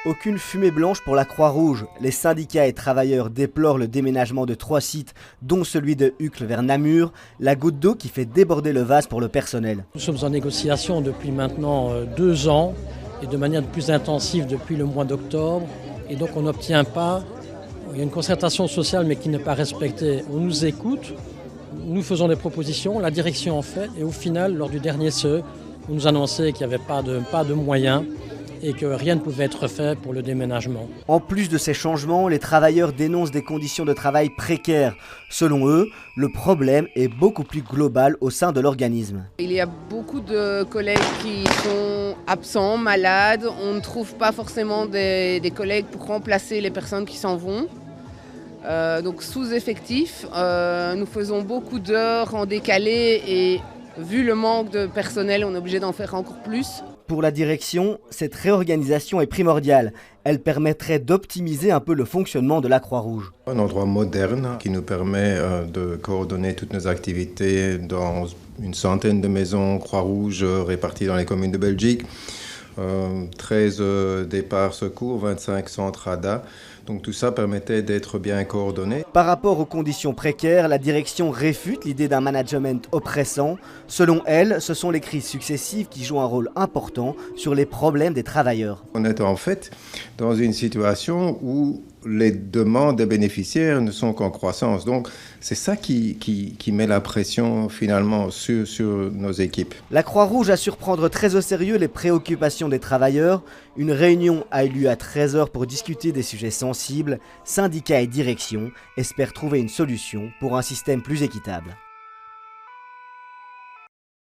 Aucune fumée blanche pour la Croix-Rouge. Les syndicats et travailleurs déplorent le déménagement de 3 sites, dont celui de Uccle vers Namur, la goutte d'eau qui fait déborder le vase pour le personnel. Nous sommes en négociation depuis maintenant 2 ans et de manière plus intensive depuis le mois d'octobre. Et donc on n'obtient pas, il y a une concertation sociale mais qui n'est pas respectée. On nous écoute, nous faisons des propositions, la direction en fait, et au final, lors du dernier CE, on nous annonçait qu'il n'y avait pas de moyens et que rien ne pouvait être fait pour le déménagement. En plus de ces changements, les travailleurs dénoncent des conditions de travail précaires. Selon eux, le problème est beaucoup plus global au sein de l'organisme. Il y a beaucoup de collègues qui sont absents, malades. On ne trouve pas forcément des collègues pour remplacer les personnes qui s'en vont. Donc sous-effectif, nous faisons beaucoup d'heures en décalé et vu le manque de personnel, on est obligé d'en faire encore plus. Pour la direction, cette réorganisation est primordiale. Elle permettrait d'optimiser un peu le fonctionnement de la Croix-Rouge. Un endroit moderne qui nous permet de coordonner toutes nos activités dans une centaine de maisons Croix-Rouge réparties dans les communes de Belgique. 13 départs secours, 25 centres ADA. Donc tout ça permettait d'être bien coordonné. Par rapport aux conditions précaires, la direction réfute l'idée d'un management oppressant. Selon elle, ce sont les crises successives qui jouent un rôle important sur les problèmes des travailleurs. On est en fait dans une situation où les demandes des bénéficiaires ne sont qu'en croissance. Donc c'est ça qui met la pression finalement sur nos équipes. La Croix-Rouge a su prendre très au sérieux les préoccupations des travailleurs. Une réunion a eu lieu à 13h pour discuter des sujets sensibles. Syndicats et direction espèrent trouver une solution pour un système plus équitable.